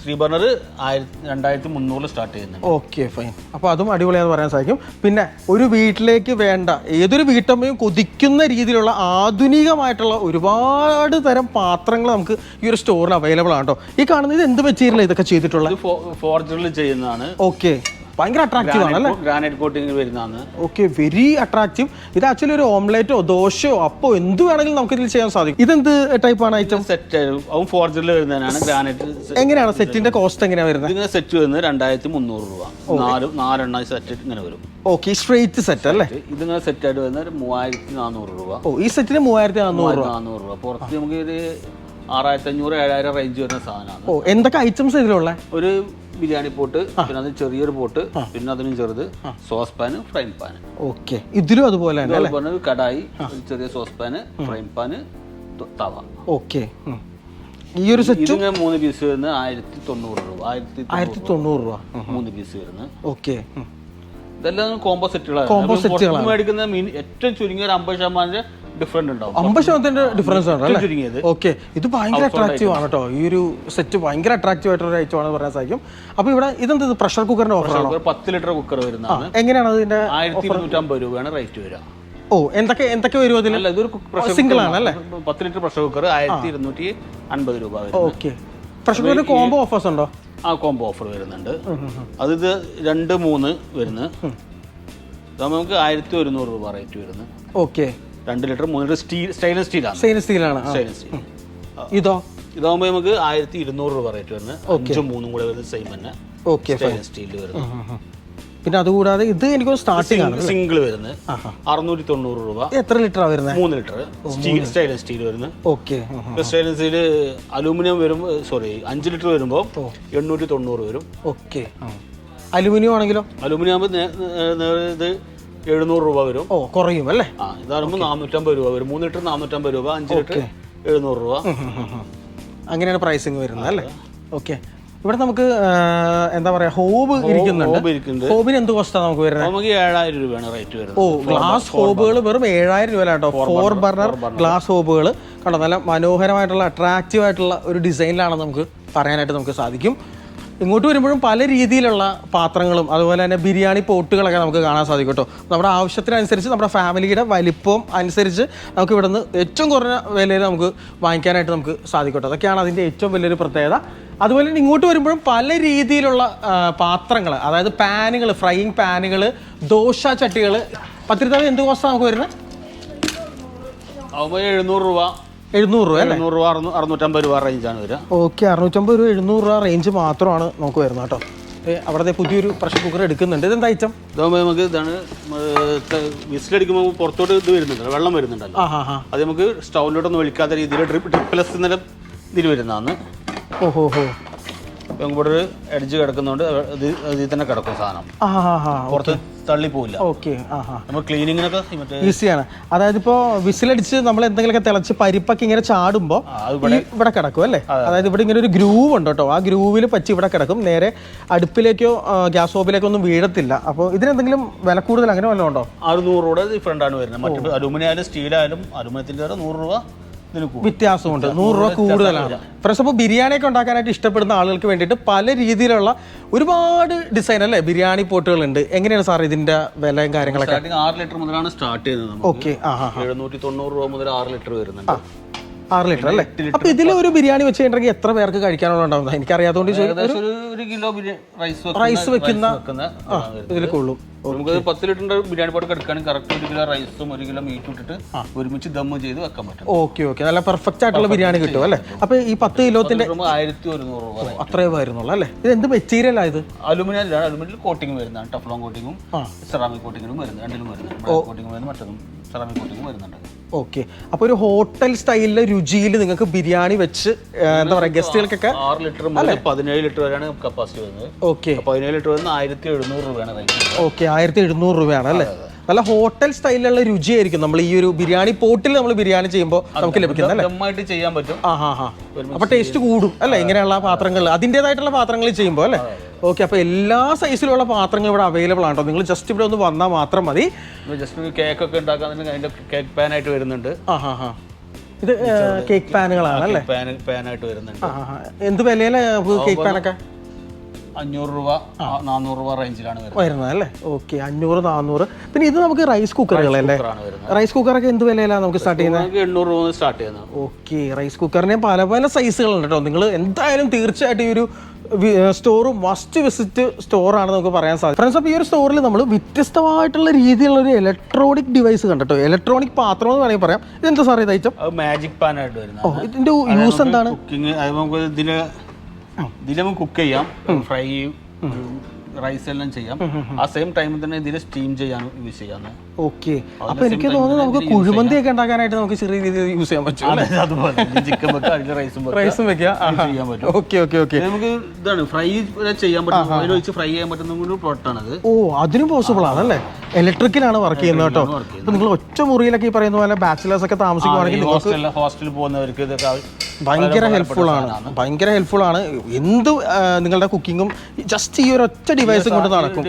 3 ബർണർ 2300 സ്റ്റാർട്ട് ചെയ്യുന്നുണ്ട്. Okay fine. അപ്പോൾ അതും അടിപൊളിയാണെന്ന് പറയാൻ സാധിക്കും. പിന്നെ ഒരു വീട്ടിലേക്ക് വേണ്ട ഏതൊരു വീട്ടമ്മയും കൊതിക്കുന്ന രീതിയിലുള്ള ആധുനികമായിട്ടുള്ള ഒരുപാട് തരം പാത്രങ്ങൾ നമുക്ക് ഈ ഒരു സ്റ്റോറിൽ അവൈലബിൾ ആണ് കേട്ടോ. ഈ കാണുന്നത് എന്ത് മെറ്റീരിയൽ ഇതൊക്കെ ചെയ്തിട്ടുള്ളത്? ഫോർജറിൽ ചെയ്യുന്നതാണ്. ഓക്കെ, ഭയങ്കര അട്രാക്റ്റീവ് ആണല്ലേ? ഗ്രാനൈറ്റ് കോട്ടിംഗ് വരുന്നതാണ്. Okay, very attractive. ഇത് ആക്ച്വലി ഒരു ഓംലെറ്റോ ദോശയോ അപ്പോ എന്ത് വേണമെങ്കിലും നമുക്ക് ഇതിൽ ചെയ്യാൻ സാധിക്കും. ഇതെന്ത് ടൈപ്പാണ് ഐറ്റം? സെറ്റ് ഫോർജറിൽ വരുന്നതാണ്. ഗ്രാനൈറ്റ് എങ്ങനെയാണ് സെറ്റിന്റെ കോസ്റ്റ് എങ്ങനെയാണ് വരുന്നത്? ഇതിങ്ങനെ സെറ്റ് വരുന്നത് 2300 രൂപ. 4 സെറ്റ് ഇങ്ങനെ വരും. ഓക്കെ, സ്ട്രെയിറ്റ് സെറ്റ് അല്ലേ? ഇതിങ്ങനെ സെറ്റ് ആയിട്ട് വരുന്നത് 3400 രൂപ. ഓ, ഈ സെറ്റിന് 3400 രൂപ. പുറത്ത് നമുക്ക് ഒരു 6500 7000 റേഞ്ച് വരുന്ന സാധനമാണ്. ഓ, എന്തൊക്കെ ഐറ്റംസ് ഇതിലുള്ള? ഒരു ബിരിയാണി പോട്ട്, പിന്നെ അത് ചെറിയൊരു പോട്ട്, പിന്നെ അതിനും ചെറുത് sauce PAN, fry PAN. Okay, ഇതിലും അതുപോലെ തന്നെ കടായി, ചെറിയ സോസ് പാന്, ഫ്രൈ പാന്, തവ. ഓക്കെ, ഈ ഒരു സെറ്റ് 3 പീസ് വരുന്നത് 1090 രൂപ. 1090 രൂപ 3 പീസ് വരുന്നത്. ഓക്കെ, ഇതെല്ലാം കോംബോ സെറ്റുകളാണ്. മേടിക്കുന്ന ഏറ്റവും ചുരുങ്ങിയ ഒരു 50% ഡിഫറൻറ്റ് ഉണ്ടാവും. 50% ഡിഫറൻസ് ആണ് ചുരുങ്ങിയത്. ഓക്കെ, ഇത് ഭയങ്കര അട്രാക്റ്റീവ് ആണ് കേട്ടോ. ഈ ഒരു സെറ്റ് ഭയങ്കര അട്രാക്റ്റീവ് ആയിട്ടൊരു ഐറ്റം ആണെന്ന് പറയാൻ സാധിക്കും. അപ്പോൾ ഇവിടെ ഇതെന്ത് പ്രഷർ കുക്കറിന്റെ ഓഫർ ആണോ? 10 ലിറ്റർ കുക്കർ വരുന്നതാണ്. എങ്ങനെയാണ് അതിന്റെ? 1250 രൂപയാണ് റേറ്റ് വരിക. ഓ, എന്തൊക്കെ വരും അതിൽ? സിംഗിൾ ആണ് അല്ലേ? 10 ലിറ്റർ പ്രഷർ കുക്കർ 1250 രൂപ വരും. ഓക്കെ, പ്രഷർ കുക്കറിന് കോംബോ ഓഫേഴ്സ് ഉണ്ടോ? ആ, കോംബോ ഓഫർ വരുന്നുണ്ട്. അത് 2, 3 വരുന്നത് നമുക്ക് 1100 രൂപ റേറ്റ് വരുന്നത്. ഓക്കെ, 2 ലിറ്റർ 3 ലിറ്റർ സ്റ്റെയിൻലെസ് സ്റ്റീലാണ്. സ്റ്റെയിൻലെസ് സ്റ്റീലാണ്. ഇതോ? ഇതാകുമ്പോൾ നമുക്ക് 1200 രൂപ റേറ്റ് വരുന്നത്. 5ഉം 3ഉം കൂടെ വരുന്നത് സെയിം തന്നെ. ഓക്കെ, സ്റ്റെയിൻലെസ് സ്റ്റീൽ വരുന്നത്. പിന്നെ അതുകൂടാതെ ഇത് എനിക്ക് സ്റ്റാർട്ടിംഗ് ആണ് സിംഗിൾ വരുന്നത് 690 രൂപ. എത്ര ലിറ്റർ വരുന്നത്? 3 ലിറ്റർ സ്റ്റെയിൻലെസ് സ്റ്റീൽ വരുന്നത്. ഓക്കെ, സ്റ്റെയിൻലെസ് സ്റ്റീൽ അലൂമിനിയം വരുമ്പോൾ 5 ലിറ്റർ വരുമ്പോൾ 890 വരും. ഓക്കെ, അലുമിനിയം ആണെങ്കിലോ? അലൂമിനിയം ആകുമ്പോൾ ഇത് 700 രൂപ വരും. ഓ, കുറയും അല്ലേ? ആ, ഇതാകുമ്പോൾ 450 രൂപ വരും. 3 ലിറ്റർ 450 രൂപ, 5 ലിറ്റർ 700 രൂപ. അങ്ങനെയാണ് പ്രൈസിങ് വരുന്നത് അല്ലേ? ഓക്കെ, ഇവിടെ നമുക്ക് എന്താ പറയാ, ഹോബ് ഇരിക്കുന്നുണ്ട്. ഹോബിന് എന്ത് കോസ്റ്റാണ് നമുക്ക് വരുന്നത്? നമുക്ക് 7000 രൂപയാണ് റേറ്റ് വരുന്നത്. ഓ, ഗ്ലാസ് ഹോബുകൾ വെറും 7000 രൂപ കേട്ടോ. 4 ബർണർ ഗ്ലാസ് ഹോബുകൾ കണ്ടോ, നല്ല മനോഹരമായിട്ടുള്ള അട്രാക്റ്റീവ് ആയിട്ടുള്ള ഒരു ഡിസൈനിലാണ് നമുക്ക് പറയാനായിട്ട് നമുക്ക് സാധിക്കും. ഇങ്ങോട്ട് വരുമ്പോഴും പല രീതിയിലുള്ള പാത്രങ്ങളും അതുപോലെ തന്നെ ബിരിയാണി പോട്ടുകളൊക്കെ നമുക്ക് കാണാൻ സാധിക്കും കേട്ടോ. നമ്മുടെ ആവശ്യത്തിനനുസരിച്ച് നമ്മുടെ ഫാമിലിയുടെ വലിപ്പം അനുസരിച്ച് നമുക്ക് ഇവിടെ നിന്ന് ഏറ്റവും കുറഞ്ഞ വിലയിൽ നമുക്ക് വാങ്ങിക്കാനായിട്ട് നമുക്ക് സാധിക്കും കേട്ടോ. അതൊക്കെയാണ് അതിൻ്റെ ഏറ്റവും വലിയൊരു പ്രത്യേകത. അതുപോലെ തന്നെ ഇങ്ങോട്ട് വരുമ്പോഴും പല രീതിയിലുള്ള പാത്രങ്ങൾ, അതായത് പാനുകൾ, ഫ്രൈയിങ് പാനുകൾ, ദോശ ചട്ടികൾ. പത്തിരുത്താവ് എന്ത് കോസ്റ്റാണ് നമുക്ക് വരുന്നത്? 700 രൂപ. 700 രൂപ അല്ലേ? 700 രൂപ 650 രൂപ റേഞ്ചാണ് വരിക. ഓക്കെ, 650 രൂപ 700 രൂപ റേഞ്ച് മാത്രമാണ് നമുക്ക് വരുന്നത് കേട്ടോ. അവിടുത്തെ പുതിയൊരു പ്രഷർ കുക്കർ എടുക്കുന്നുണ്ട്. ഇതെന്താ ഐറ്റം? ഇതാകുമ്പോൾ നമുക്ക് ഇതാണ് വിസിലടിക്കുമ്പോൾ പുറത്തോട്ട് ഇത് വരുന്നുണ്ട്, വെള്ളം വരുന്നുണ്ടല്ലോ. അത് നമുക്ക് സ്റ്റൗവിലോട്ടൊന്നും ഒഴിക്കാത്ത രീതിയിൽ ഡ്രിപ്പ്ലെസ് എന്ന ഇതിൽ വരുന്നതാണ്. ഓഹോ, ഇവിടെ ഒരു എഡ്ജ് കിടക്കുന്നതുകൊണ്ട് ഇതിൽ തന്നെ കിടക്കും സാധനം, പുറത്ത് തള്ളിപ്പോവില്ല. ഓക്കെ, നമ്മൾ ക്ലീനിങ്ങിനൊക്കെ ഈസിയാണ്. അതായത് ഇപ്പോൾ വിസിലടിച്ച് നമ്മൾ എന്തെങ്കിലുമൊക്കെ തിളച്ച് പരിപ്പൊക്കെ ഇങ്ങനെ ചാടുമ്പോൾ ഇവിടെ കിടക്കും അല്ലേ? അതായത് ഇവിടെ ഇങ്ങനെ ഒരു ഗ്രൂവ് ഉണ്ട് കേട്ടോ. ആ ഗ്രൂവിൽ പറ്റി ഇവിടെ കിടക്കും. നേരെ അടുപ്പിലേക്കോ ഗ്യാസ് സ്റ്റോപ്പിലേക്കോ ഒന്നും വീഴത്തില്ല. അപ്പോൾ ഇതിനെന്തെങ്കിലും വില കൂടുതൽ അങ്ങനെ വല്ലതും ഉണ്ടോ? 600 രൂപ ഡിഫറൻ്റ് ആണ് വരുന്നത്. മറ്റു അലുമിനിയം ആയാലും സ്റ്റീലായാലും അലുമിനിയത്തിൻ്റെ 100 രൂപ വ്യത്യാസമുണ്ട്. 100 രൂപ കൂടുതലാണ്. ഫ്രണ്ട്സ്, അപ്പോൾ ബിരിയാണിയൊക്കെ ഉണ്ടാക്കാനായിട്ട് ഇഷ്ടപ്പെടുന്ന ആളുകൾക്ക് വേണ്ടിയിട്ട് പല രീതിയിലുള്ള ഒരുപാട് ഡിസൈൻ അല്ലേ ബിരിയാണി പോട്ടുകളുണ്ട്. എങ്ങനെയാണ് സാർ ഇതിന്റെ വിലയും കാര്യങ്ങളൊക്കെ? 6 ലിറ്റർ മുതലാണ് സ്റ്റാർട്ട് ചെയ്യുന്നത്. ഓക്കെ, 790 രൂപ മുതൽ 6 ലിറ്റർ വരുന്നുണ്ട്. 6 ലിറ്റർ അല്ലേ? അപ്പൊ ഇതിൽ ഒരു ബിരിയാണി വെച്ച് കഴിഞ്ഞിട്ടുണ്ടെങ്കിൽ എത്ര പേർക്ക് കഴിക്കാനുള്ള ഉണ്ടാവുന്നത്? എനിക്കറിയാത്തോണ്ട് ഒരു കിലോ റൈസ് വെക്കുന്ന ഇതിൽ കൊള്ളും. നമുക്ക് 10 ലിറ്ററിന്റെ ബിരിയാണി പോട്ട് എടുക്കുകയാണെങ്കിൽ കറക്റ്റ് 1 കിലോ റൈസും 1 കിലോ മീറ്റ് ഇട്ടിട്ട് ഒരുമിച്ച് ദമ്മ് ചെയ്ത് വെക്കാൻ പറ്റും. ഓക്കെ, നല്ല പെർഫെക്റ്റ് ആയിട്ടുള്ള ബിരിയാണി കിട്ടും അല്ലേ? അപ്പൊ ഈ 10 കിലോത്തിന്റെ 1100 രൂപ അത്രേ വരുന്നുള്ളൂ അല്ലേ? ഇത് എന്ത് മെറ്റീരിയൽ ആയത്? അലുമിനിയം. അലുമിനിയം കോട്ടിംഗ് വരുന്നതാണ്. ടഫ്ലോൺ കോട്ടിങ്ങും സെറാമിക് കോട്ടിങ്ങും വരുന്നത്. രണ്ടിലും വരുന്നുണ്ട്. കോട്ടിംഗ് വരുന്നത്, മറ്റൊന്നും സെറാമിക് കോട്ടിംഗ് വരുന്നുണ്ട്. ഓക്കെ, അപ്പോൾ ഒരു ഹോട്ടൽ സ്റ്റൈലിലെ രുചിയിൽ നിങ്ങൾക്ക് ബിരിയാണി വെച്ച് എന്താ പറയുക ഗസ്റ്റുകൾക്കൊക്കെ 6 ലിറ്റർ മുതൽ 17 ലിറ്റർ വരെയാണ് കപ്പാസിറ്റി വരുന്നത്. ഓക്കെ, 17 ലിറ്റർ വരുന്നത് 1700 രൂപയാണ് റേറ്റ്. ഓക്കെ, 1700 രൂപയാണ് അല്ലേ? നല്ല ഹോട്ടൽ സ്റ്റൈലിലുള്ള രുചിയായിരിക്കും നമ്മൾ ഈ ഒരു ബിരിയാണി പോട്ടിൽ നമ്മൾ ബിരിയാണി ചെയ്യുമ്പോൾ നമുക്ക് ലഭിക്കുന്നത് അല്ലേ? ചെയ്യാൻ പറ്റും. അപ്പൊ ടേസ്റ്റ് കൂടും അല്ലേ ഇങ്ങനെയുള്ള പാത്രങ്ങൾ, അതിൻ്റെതായിട്ടുള്ള പാത്രങ്ങളിൽ ചെയ്യുമ്പോൾ അല്ലേ? ഓക്കെ, അപ്പോൾ എല്ലാ സൈസിലുള്ള പാത്രങ്ങൾ ഇവിടെ അവൈലബിൾ ആണോ? നിങ്ങൾ ജസ്റ്റ് ഇവിടെ ഒന്ന് വന്നാൽ മാത്രം മതി. ജസ്റ്റ് കേക്കൊക്കെ ഉണ്ടാക്കാൻ അതിന്റെ കേക്ക് പാൻ ആയിട്ട് വരുന്നുണ്ട്. ഇത് കേക്ക് പാനുകളാണ് അല്ലേ? പാനായിട്ട് വരുന്നുണ്ട്. എന്ത് വിലയിലെ കേക്ക് പാനൊക്കെ? 500 രൂപ 400 രൂപ റേഞ്ചിലാണ് വരുന്നത് അല്ലേ? ഓക്കെ, 500 400. പിന്നെ ഇത് നമുക്ക് റൈസ് കുക്കറുകളല്ലേ? റൈസ് കുക്കറൊക്കെ എന്ത് വിലയിലാണ് നമുക്ക് സ്റ്റാർട്ട് ചെയ്യുന്നത്? 800 രൂപ സ്റ്റാർട്ട് ചെയ്യുന്നത്. ഓക്കെ, റൈസ് കുക്കറിന് പല പല സൈസുകളുണ്ട് കേട്ടോ. നിങ്ങൾ എന്തായാലും തീർച്ചയായിട്ടും ഈ ഒരു സ്റ്റോർ മസ്റ്റ് വിസിറ്റ് സ്റ്റോറാണ് നമുക്ക് പറയാൻ സാധിക്കും. ഫ്രണ്ട്സ്, അപ്പോൾ ഈ ഒരു സ്റ്റോറിൽ നമ്മൾ വ്യത്യസ്തമായിട്ടുള്ള രീതിയിലുള്ള ഒരു ഇലക്ട്രോണിക് ഡിവൈസ് കണ്ടിട്ടോ. ഇലക്ട്രോണിക് പാത്രം എന്ന് വേണമെങ്കിൽ പറയാം. ഇതെന്താ സാർ ഇത് ഐറ്റം? മാജിക് പാൻ ആയിട്ട് വരുന്നത്. ഓ, ഇതിന്റെ യൂസ് എന്താണ്? കുക്കിംഗ് നമുക്ക് ഇതിൽ കുക്ക് ചെയ്യാം, ഫ്രൈ റൈസ് എല്ലാം ചെയ്യാം. ആ സെയിം ടൈമിൽ തന്നെ ഇതിൽ സ്റ്റീം ചെയ്യാൻ യൂസ് ചെയ്യാം. ഓക്കെ, അപ്പൊ എനിക്ക് തോന്നുന്നു നമുക്ക് കുഴിമന്തി ഒക്കെ ഉണ്ടാക്കാനായിട്ട് നമുക്ക് ചെറിയ രീതിയിൽ യൂസ് ചെയ്യാൻ പറ്റും. ചിക്കൻ വെക്കാം, റൈസും വെക്കാം. ഓക്കെ ഓക്കെ ഓക്കെ, നമുക്ക് ഇതാണ് ഫ്രൈ ചെയ്യാൻ പറ്റും, ഓയിൽ ഒഴിച്ച് ഫ്രൈ ചെയ്യാൻ പറ്റുന്ന ഒരു പ്രോഡക്റ്റ് ആണത്. ഓ, അതിനും പോസിബിൾ ആണല്ലേ? ഇലക്ട്രിക്കലാണ് വർക്ക് ചെയ്യുന്നത് കേട്ടോ. അപ്പൊ നിങ്ങൾ ഒറ്റ മുറിയിലൊക്കെ ഈ പറയുന്ന പോലെ ബാച്ചിലേഴ്സ് ഒക്കെ താമസിക്കുവാണെങ്കിൽ ഹോസ്റ്റലിൽ പോകുന്നവർക്ക് ഇതൊക്കെ ഭയങ്കര ഹെൽപ്ഫുൾ ആണ്. ഭയങ്കര ഹെൽപ്ഫുൾ ആണ്. എന്ത് നിങ്ങളുടെ കുക്കിങ്ങും ജസ്റ്റ് ഈ ഒരു ഒറ്റ ഡിവൈസ് കൊണ്ട് നടക്കും.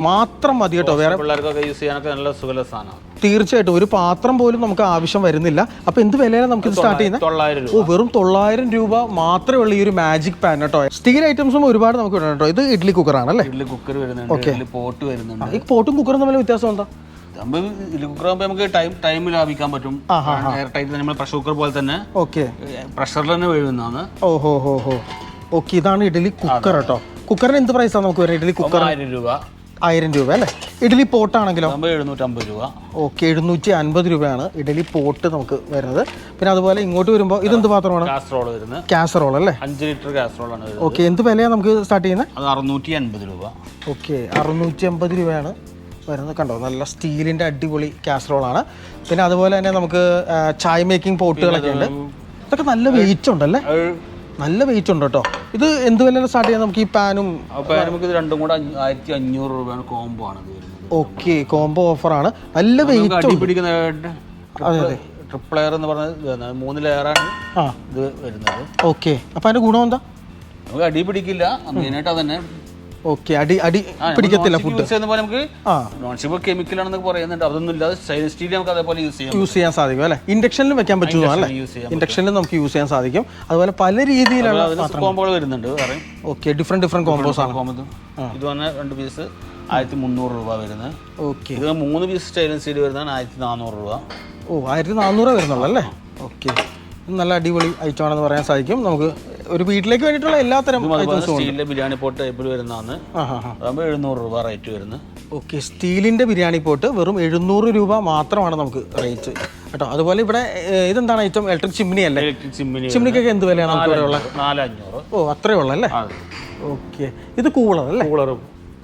മാത്രം മതി കേട്ടോ. വേറെ പിള്ളേർക്കൊക്കെ യൂസ് ചെയ്യാനൊക്കെ നല്ല സുഖമുള്ള സാധനമാണ്. തീർച്ചയായിട്ടും ഒരു പാത്രം പോലും നമുക്ക് ആവശ്യം വരുന്നില്ല. അപ്പൊ എന്ത് വിലയാണ് നമുക്ക് ഇത് സ്റ്റാർട്ട് ചെയ്യുന്നത്? 900 രൂപ. ഓ, വെറും 900 രൂപ മാത്രമേ ഉള്ളൂ ഈ ഒരു മാജിക് പാൻ കേട്ടോ. സ്റ്റീൽ ഐറ്റംസും ഒരുപാട് നമുക്ക് ഇവിടെ കേട്ടോ. ഇത് ഇഡ്ഡലി കുക്കർ ആണല്ലേ? ഇഡ്ഡലി കുക്കർ വരുന്നുണ്ട്, ഇഡ്ഡലി പോട്ട് വരുന്നുണ്ട്. ഈ പോട്ടും കുക്കറും തമ്മിൽ വ്യത്യാസം എന്താ? ഇഡ്ഡലി കുക്കർ ആകുമ്പോൾ നമുക്ക് ടൈം ലാഭിക്കാൻ പറ്റും. എയർ ടൈറ്റ് നമ്മൾ പ്രഷർ കുക്കർ പോലെ തന്നെ പ്രഷറിൽ തന്നെ വീഴുന്നതാണ്. ഓഹോ ഹോ ഹോ. ഓക്കെ, ഇതാണ് ഇഡ്ഡലി കുക്കർ കേട്ടോ. കുക്കറിന് എന്ത് പ്രൈസാണ് നമുക്ക് വരുന്നത്? ഇഡ്ഡലി കുക്കർ 1000 രൂപ. 1000 രൂപ അല്ലേ? ഇഡ്ഡലി പോട്ടാണെങ്കിലോ? 750 രൂപ. ഓക്കെ, 750 രൂപയാണ് ഇഡ്ഡലി പോട്ട് നമുക്ക് വരുന്നത്. പിന്നെ അതുപോലെ ഇങ്ങോട്ട് വരുമ്പോൾ ഇതെന്ത് പാത്രമാണ്? കാസറോൾ വരുന്നത്. കാസറോൾ അല്ലേ? 5 ലിറ്റർ കാസറോൾ ആണ് വരുന്നത്. ഓക്കെ, എന്ത് വിലയാണ് നമുക്ക് സ്റ്റാർട്ട് ചെയ്യുന്നത്? അത് 650 രൂപ. ഓക്കെ, 650 രൂപയാണ് വരുന്നത്. കണ്ടോ, നല്ല സ്റ്റീലിൻ്റെ അടിപൊളി കാസറോളാണ്. പിന്നെ അതുപോലെ തന്നെ നമുക്ക് ചായ മേക്കിംഗ് പോട്ടുകളൊക്കെ ഉണ്ട്. ഇതൊക്കെ നല്ല വെയിറ്റ് ഉണ്ടല്ലേ? നല്ല വെയിറ്റ് ഉണ്ട് കേട്ടോ. ഇത് എന്ത് വിലയാണ് സ്റ്റാർട്ട് ചെയ്യാൻ നമുക്ക്? ഈ പാനും നമുക്ക് ഇത് രണ്ടും കൂടെ 1500 രൂപയാണ് കോംബോ ആണ് വരുന്നത്. ഓക്കെ, കോംബോ ഓഫറാണ്. നല്ല വെയിറ്റ് പിടിക്കുന്ന. അതെ അതെ, ട്രിപ്പിൾ ലെയർ എന്ന് പറഞ്ഞത് 3 ലെയറാണ് ഇത് വരുന്നത്. ഓക്കെ, അപ്പം അതിൻ്റെ ഗുണം എന്താ? നമുക്ക് അടി പിടിക്കില്ല, മെയിനായിട്ട് അതന്നെ. ഓക്കെ, അടി പിടിക്കത്തില്ല ഫുഡ്. നമുക്ക് നോൺ സ്റ്റിക്ക് കെമിക്കൽ ആണെന്ന് പറയുന്നുണ്ട്, അതൊന്നും ഇല്ലാതെ സ്റ്റെയിൻലെസ് സ്റ്റീൽ നമുക്ക് അതേപോലെ യൂസ് ചെയ്യാൻ സാധിക്കും അല്ലേ? ഇൻഡക്ഷനിലും വെക്കാൻ പറ്റുമോ അല്ലേ? ഇൻഡക്ഷനിലും നമുക്ക് യൂസ് ചെയ്യാൻ സാധിക്കും. അതുപോലെ പല രീതിയിലുള്ള കോംബോകൾ വരുന്നുണ്ട്. ഓക്കെ, ഡിഫറെന്റ് കോംബോസ് ആണ്. ഇത് വന്ന 2 പീസ് 1300 രൂപ വരുന്നത്. ഓക്കെ, ഇത് 3 പീസ് സ്റ്റെയിൻലെസ് സ്റ്റീൽ വരുന്നതാണ് 1400 രൂപ. ഓ, 1400 വരുന്നുള്ളൂ അല്ലേ? ഓക്കെ, നല്ല അടിപൊളി ഐറ്റം ആണെന്ന് പറയാൻ സാധിക്കും. നമുക്ക് ഒരു വീട്ടിലേക്ക് വേണ്ടിയിട്ടുള്ള എല്ലാത്തരം സ്റ്റീലിന്റെ ബിരിയാണി പോട്ട് ടൈപ്പിൽ വരുന്നതാണ്. 700 രൂപ റേറ്റ് വരുന്നത്. ഓക്കെ, സ്റ്റീലിന്റെ ബിരിയാണി പോട്ട് വെറും 700 രൂപ മാത്രമാണ് നമുക്ക് റേറ്റ് കേട്ടോ. അതുപോലെ ഇവിടെ ഇതെന്താണ് ഐറ്റം? ഇലക്ട്രിക് ചിമ്മിനി അല്ലേ? ചിമ്മിനിക്കൊക്കെ എന്ത് വിലയാണ് നമുക്ക് ഇവിടെ ഉള്ളത്? 4500. ഓ, അത്രേ ഉള്ളല്ലേ? ഓക്കെ, ഇത് കൂളർ അല്ലേ?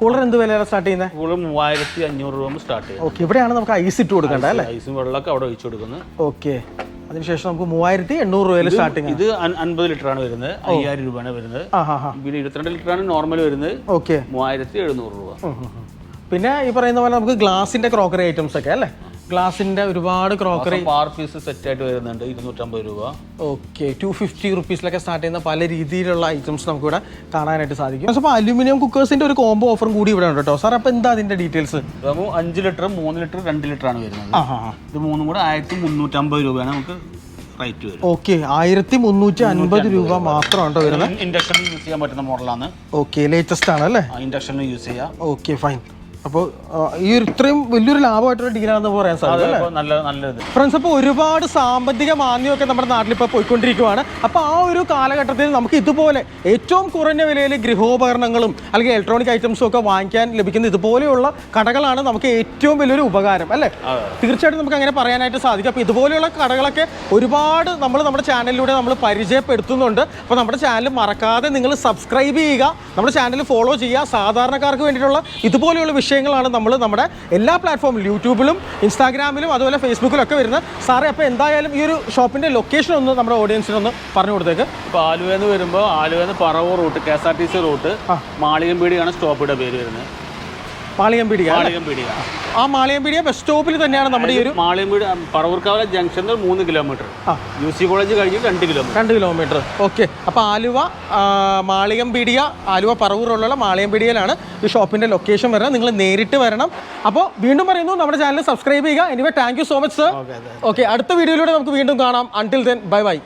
കൂളർ എന്ത് വിലയാണ് സ്റ്റാർട്ട് ചെയ്യുന്നത്? കൂളർ 3500 രൂപ സ്റ്റാർട്ട് ചെയ്യും. ഓക്കെ, ഇവിടെയാണ് നമുക്ക് ഐസ് ഇട്ട് കൊടുക്കേണ്ടത് അല്ലേ? ഐസും വെള്ളമൊക്കെ അവിടെ ഒഴിച്ചു കൊടുക്കുന്നത്. ഓക്കെ, അതിനുശേഷം നമുക്ക് 3800 രൂപയിൽ സ്റ്റാർട്ടിങ്. ഇത് 50 ലിറ്റർ ആണ് വരുന്നത്, 5000 രൂപയാണ് വരുന്നത്. പിന്നെ 22 ലിറ്റർ ആണ് നോർമൽ വരുന്നത്. ഓക്കെ, 3700 രൂപ. പിന്നെ ഈ പറയുന്ന പോലെ നമുക്ക് ഗ്ലാസിന്റെ ക്രോക്കറി ഐറ്റംസ് ഒക്കെ അല്ലേ? ഗ്ലാസിന്റെ ഒരുപാട് ക്രോക്കറി പീസ് സെറ്റ് ആയിട്ട് വരുന്നുണ്ട്, 250 രൂപ. ഓക്കെ, 250 റുപ്പീസിലൊക്കെ സ്റ്റാർട്ട് ചെയ്യുന്ന പല രീതിയിലുള്ള ഐറ്റംസ് നമുക്ക് ഇവിടെ കാണാനായിട്ട് സാധിക്കും. അപ്പോൾ അലുമിനിയം കുക്കേഴ്സിന്റെ ഒരു കോംബോ ഓഫറും കൂടി ഇവിടെ ഉണ്ട് കേട്ടോ. സാർ, അപ്പോൾ എന്താ അതിന്റെ ഡീറ്റെയിൽസ്? 5 ലിറ്റർ 3 ലിറ്റർ 2 ലിറ്റർ ആണ് വരുന്നത്. ഇത് മൂന്നും കൂടെ 1350 രൂപയാണ് നമുക്ക് റേറ്റ് വരും. ഓക്കെ, 1350 രൂപ മാത്രമാണ് വരുന്നത്. ഇൻഡക്ഷനിൽ യൂസ് ചെയ്യാൻ പറ്റുന്ന മോഡലാണ്. ഓക്കെ, ലേറ്റസ്റ്റ് ആണ് അല്ലേ? ഇൻഡക്ഷനിൽ യൂസ് ചെയ്യാം. Okay, fine. അപ്പോൾ ഈ ഒരു ഇത്രയും വലിയൊരു ലാഭമായിട്ടുള്ള ഡീലാണെന്ന് പറയാൻ സാധിക്കും. നല്ലത് ഫ്രണ്ട്സ്, അപ്പോൾ ഒരുപാട് സാമ്പത്തിക മാന്ദ്യമൊക്കെ നമ്മുടെ നാട്ടിൽ ഇപ്പോൾ പോയിക്കൊണ്ടിരിക്കുകയാണ്. അപ്പോൾ ആ ഒരു കാലഘട്ടത്തിൽ നമുക്ക് ഇതുപോലെ ഏറ്റവും കുറഞ്ഞ വിലയിൽ ഗൃഹോപകരണങ്ങളും അല്ലെങ്കിൽ ഇലക്ട്രോണിക് ഐറ്റംസും ഒക്കെ വാങ്ങിക്കാൻ ലഭിക്കുന്ന ഇതുപോലെയുള്ള കടകളാണ് നമുക്ക് ഏറ്റവും വലിയൊരു ഉപകാരം അല്ലേ? തീർച്ചയായിട്ടും നമുക്ക് അങ്ങനെ പറയാനായിട്ട് സാധിക്കും. അപ്പോൾ ഇതുപോലെയുള്ള കടകളൊക്കെ ഒരുപാട് നമ്മുടെ ചാനലിലൂടെ നമ്മൾ പരിചയപ്പെടുത്തുന്നുണ്ട്. അപ്പോൾ നമ്മുടെ ചാനൽ മറക്കാതെ നിങ്ങൾ സബ്സ്ക്രൈബ് ചെയ്യുക, നമ്മുടെ ചാനൽ ഫോളോ ചെയ്യുക. സാധാരണക്കാർക്ക് വേണ്ടിയിട്ടുള്ള ഇതുപോലെയുള്ള വിഷയങ്ങളാണ് നമ്മൾ നമ്മുടെ എല്ലാ പ്ലാറ്റ്ഫോമിലും, യൂട്യൂബിലും ഇൻസ്റ്റാഗ്രാമിലും അതുപോലെ ഫേസ്ബുക്കിലും ഒക്കെ വരുന്നത്. സാറേ, അപ്പോൾ എന്തായാലും ഈ ഒരു ഷോപ്പിൻ്റെ ലൊക്കേഷൻ ഒന്ന് നമ്മുടെ ഓഡിയൻസിനൊന്ന് പറഞ്ഞു കൊടുത്തേക്ക്. ഇപ്പോൾ ആലുവെന്ന് വരുമ്പോൾ ആലുവെന്ന് പറവൂർ റൂട്ട് KSRTC റൂട്ട് മാളികമ്പേടിയാണ് സ്റ്റോപ്പിയുടെ പേര് വരുന്നത്. മാളികംപീടിക. ആ മാളികംപീടിക ബസ് സ്റ്റോപ്പിൽ തന്നെയാണ് നമ്മുടെ ഈ ഒരു മാളികംപീടിക പറവൂർക്കാവിലെ ജംഗ്ഷനിൽ 3 കിലോമീറ്റർ, UC കോളേജ് കഴിഞ്ഞ് 2 കിലോമീറ്റർ. 2 കിലോമീറ്റർ. ഓക്കെ. അപ്പോൾ ആലുവ മാളികംപീടിക, ആലുവ പറവൂറുള്ള മാളികംപീടികയിലാണ് ഈ ഷോപ്പിൻ്റെ ലൊക്കേഷൻ വരുന്നത്. നിങ്ങൾ നേരിട്ട് വരണം. അപ്പോൾ വീണ്ടും പറയുന്നു, നമ്മുടെ ചാനൽ സബ്സ്ക്രൈബ് ചെയ്യുക. Anyway thank you so much sir. Okay, അടുത്ത വീഡിയോയിലൂടെ നമുക്ക് വീണ്ടും കാണാം. Until then bye bye.